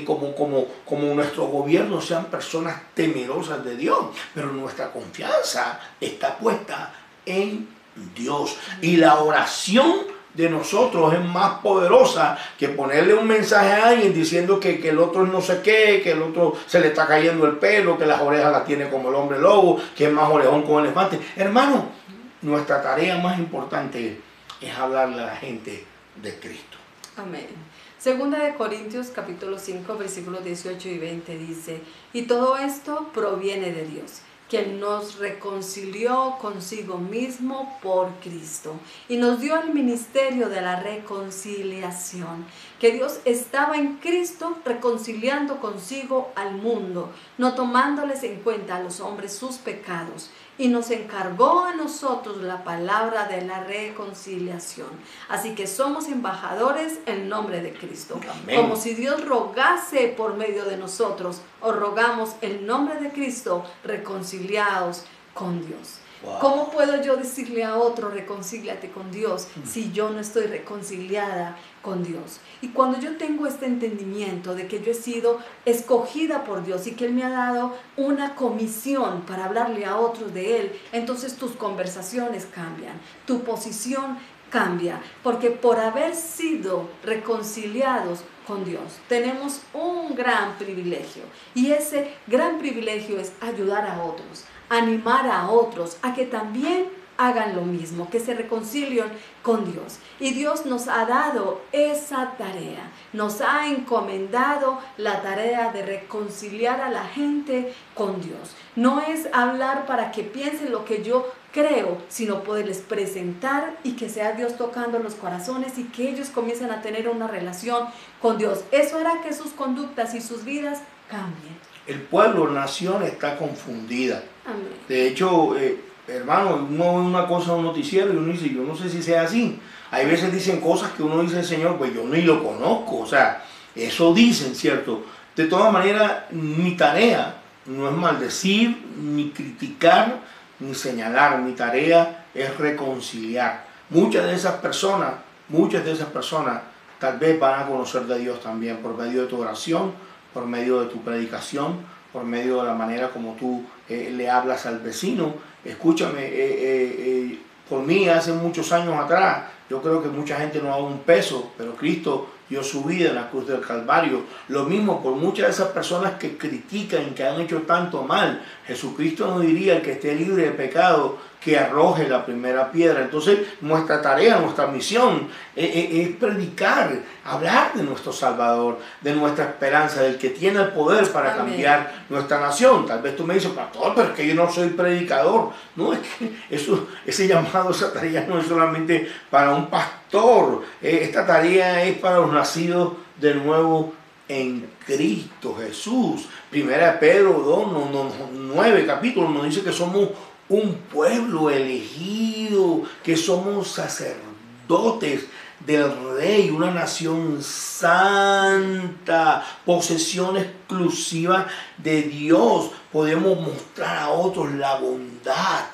como nuestro gobierno sean personas temerosas de Dios, pero nuestra confianza está puesta en Dios, y la oración de nosotros es más poderosa que ponerle un mensaje a alguien diciendo que el otro no sé qué, que el otro se le está cayendo el pelo, que las orejas las tiene como el hombre lobo, que es más orejón con el elefante. Hermano, nuestra tarea más importante es hablarle a la gente de Cristo.
Amén. Segunda de Corintios capítulo 5 versículos 18 y 20 dice: y todo esto proviene de Dios, quien nos reconcilió consigo mismo por Cristo y nos dio el ministerio de la reconciliación. Que Dios estaba en Cristo reconciliando consigo al mundo, no tomándoles en cuenta a los hombres sus pecados, y nos encargó a nosotros la palabra de la reconciliación. Así que somos embajadores en nombre de Cristo. Amén. Como si Dios rogase por medio de nosotros, os rogamos en nombre de Cristo, reconciliados con Dios. Wow. ¿Cómo puedo yo decirle a otro, reconcíliate con Dios, si yo no estoy reconciliada con Dios? Y cuando yo tengo este entendimiento de que yo he sido escogida por Dios y que Él me ha dado una comisión para hablarle a otros de Él, entonces tus conversaciones cambian, tu posición cambia, porque por haber sido reconciliados con Dios tenemos un gran privilegio, y ese gran privilegio es ayudar a otros, animar a otros a que también hagan lo mismo, que se reconcilien con Dios. Y Dios nos ha dado esa tarea, nos ha encomendado la tarea de reconciliar a la gente con Dios. No es hablar para que piensen lo que yo creo, sino poderles presentar y que sea Dios tocando los corazones y que ellos comiencen a tener una relación con Dios. Eso hará que sus conductas y sus vidas cambien.
El pueblo, la nación está confundida.
Amén.
De hecho, hermano, uno ve una cosa en un noticiero y uno dice, yo no sé si sea así. Hay veces dicen cosas que uno dice, Señor, pues yo ni lo conozco. O sea, eso dicen, ¿cierto? De todas maneras, mi tarea no es maldecir, ni criticar, ni señalar. Mi tarea es reconciliar. Muchas de esas personas tal vez van a conocer de Dios también por medio de tu oración, por medio de tu predicación, por medio de la manera como tú le hablas al vecino. Escúchame, por mí hace muchos años atrás, yo creo que mucha gente no ha dado un peso, pero Cristo dio su vida en la cruz del Calvario. Lo mismo por muchas de esas personas que critican y que han hecho tanto mal. Jesucristo nos diría: el que esté libre de pecado, que arroje la primera piedra. Entonces, nuestra tarea, nuestra misión es predicar, hablar de nuestro Salvador, de nuestra esperanza, del que tiene el poder para Amén. Cambiar nuestra nación. Tal vez tú me dices, pastor, pero es que yo no soy predicador. No, es que ese llamado, esa tarea no es solamente para un pastor. Esta tarea es para los nacidos de nuevo en Cristo Jesús. Primera de Pedro 9 capítulos nos dice que somos un pueblo elegido, que somos sacerdotes del Rey, una nación santa, posesión exclusiva de Dios. Podemos mostrar a otros la bondad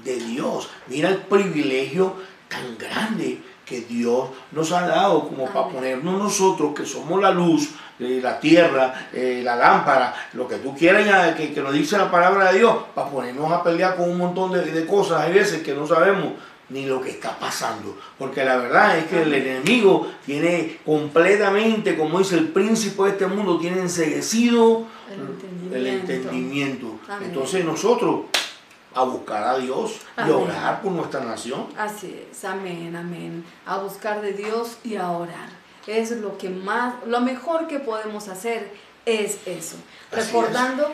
de Dios. Mira el privilegio tan grande que Dios nos ha dado como para ponernos nosotros, que somos la luz, la tierra, la lámpara, lo que tú quieras que nos dice la palabra de Dios, para ponernos a pelear con un montón de cosas. Hay veces que no sabemos ni lo que está pasando, porque la verdad es que el enemigo tiene completamente, como dice el príncipe de este mundo, tiene enceguecido el entendimiento. Entonces nosotros a buscar a Dios y a orar por nuestra nación.
Así es, amén, amén. A buscar de Dios y a orar. Es lo mejor que podemos hacer es eso. Recordando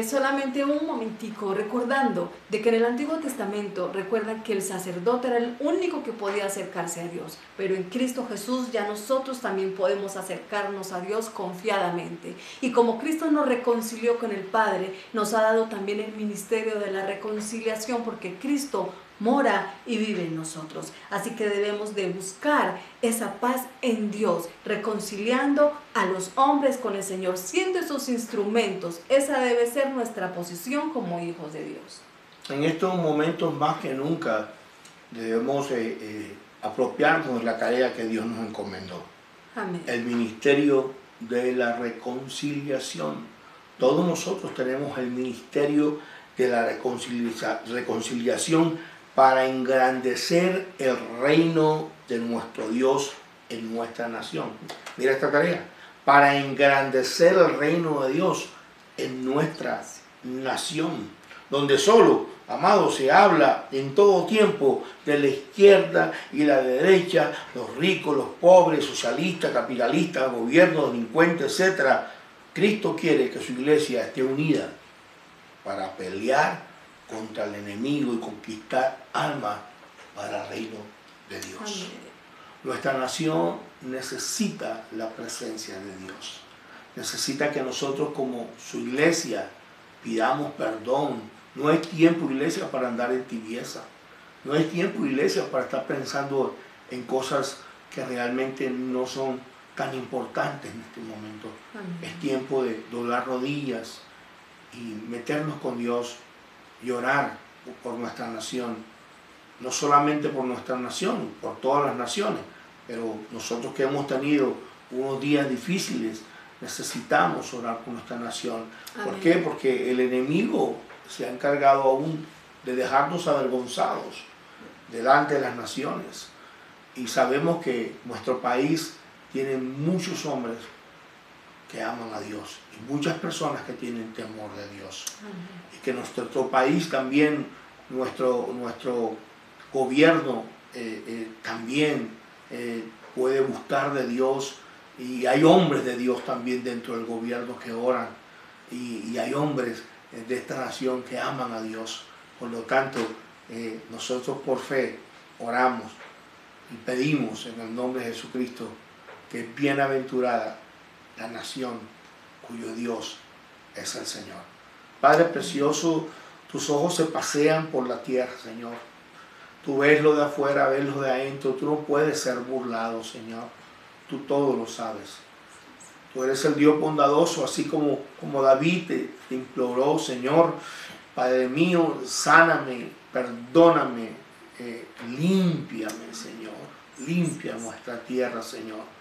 Solamente un momentico, recordando de que en el Antiguo Testamento recuerdan que el sacerdote era el único que podía acercarse a Dios, pero en Cristo Jesús ya nosotros también podemos acercarnos a Dios confiadamente. Y como Cristo nos reconcilió con el Padre, nos ha dado también el ministerio de la reconciliación, porque Cristo mora y vive en nosotros. Así que debemos de buscar esa paz en Dios, reconciliando a los hombres con el Señor, siendo esos instrumentos. Esa debe ser nuestra posición como hijos de Dios.
En estos momentos más que nunca debemos apropiarnos de la tarea que Dios nos encomendó.
Amén.
El ministerio de la reconciliación. Todos nosotros tenemos el ministerio de la reconciliación para engrandecer el reino de nuestro Dios en nuestra nación. Mira esta tarea, para engrandecer el reino de Dios en nuestra nación, donde solo, amado, se habla en todo tiempo de la izquierda y la derecha, los ricos, los pobres, socialistas, capitalistas, gobiernos, delincuentes, etc. Cristo quiere que su iglesia esté unida para pelear contra el enemigo y conquistar almas para el reino de Dios.
Amén.
Nuestra nación necesita la presencia de Dios. Necesita que nosotros como su iglesia pidamos perdón. No es tiempo, iglesia, para andar en tibieza. No es tiempo, iglesia, para estar pensando en cosas que realmente no son tan importantes en este momento.
Amén.
Es tiempo de doblar rodillas y meternos con Dios y orar por nuestra nación, no solamente por nuestra nación, por todas las naciones, pero nosotros que hemos tenido unos días difíciles, necesitamos orar por nuestra nación. ¿Por
Amén.
qué? Porque el enemigo se ha encargado aún de dejarnos avergonzados delante de las naciones, y sabemos que nuestro país tiene muchos hombres que aman a Dios y muchas personas que tienen temor de Dios.
Amén.
Y que nuestro país también, nuestro gobierno también puede buscar de Dios, y hay hombres de Dios también dentro del gobierno que oran, y hay hombres de esta nación que aman a Dios. Por lo tanto, nosotros por fe oramos y pedimos en el nombre de Jesucristo que es bienaventurada la nación cuyo Dios es el Señor. Padre precioso, tus ojos se pasean por la tierra, Señor. Tú ves lo de afuera, ves lo de adentro. Tú no puedes ser burlado, Señor. Tú todo lo sabes. Tú eres el Dios bondadoso, así como David te imploró, Señor, Padre mío, sáname, perdóname, límpiame, Señor. Limpia nuestra tierra, Señor.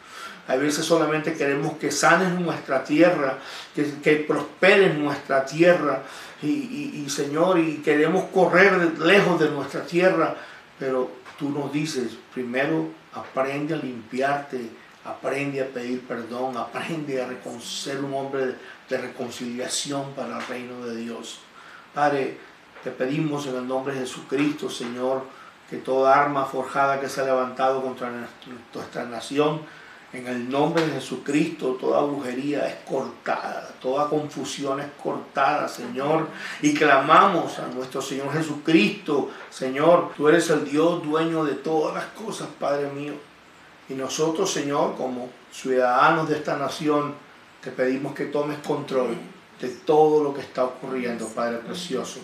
A veces solamente queremos que sanes nuestra tierra, que prosperes nuestra tierra, y Señor, y queremos correr lejos de nuestra tierra, pero tú nos dices, primero aprende a limpiarte, aprende a pedir perdón, aprende a ser un hombre de reconciliación para el reino de Dios. Padre, te pedimos en el nombre de Jesucristo, Señor, que toda arma forjada que se ha levantado contra nuestra nación, en el nombre de Jesucristo, toda brujería es cortada, toda confusión es cortada, Señor. Y clamamos a nuestro Señor Jesucristo, Señor, tú eres el Dios dueño de todas las cosas, Padre mío. Y nosotros, Señor, como ciudadanos de esta nación, te pedimos que tomes control de todo lo que está ocurriendo, Padre precioso.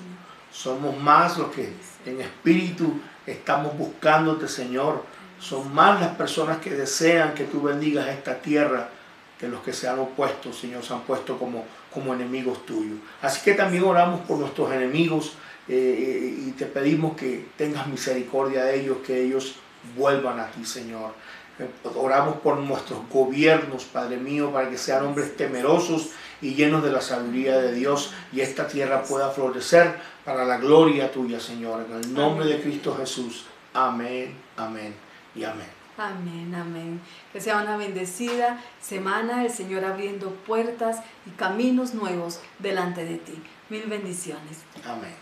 Somos más los que en espíritu estamos buscándote, Señor. Son más las personas que desean que tú bendigas esta tierra que los que se han opuesto, Señor, se han puesto como enemigos tuyos. Así que también oramos por nuestros enemigos y te pedimos que tengas misericordia de ellos, que ellos vuelvan a ti, Señor. Oramos por nuestros gobiernos, Padre mío, para que sean hombres temerosos y llenos de la sabiduría de Dios, y esta tierra pueda florecer para la gloria tuya, Señor. En el nombre de Cristo Jesús. Amén, amén y amén.
Amén, amén. Que sea una bendecida semana, el Señor abriendo puertas y caminos nuevos delante de ti. Mil bendiciones.
Amén.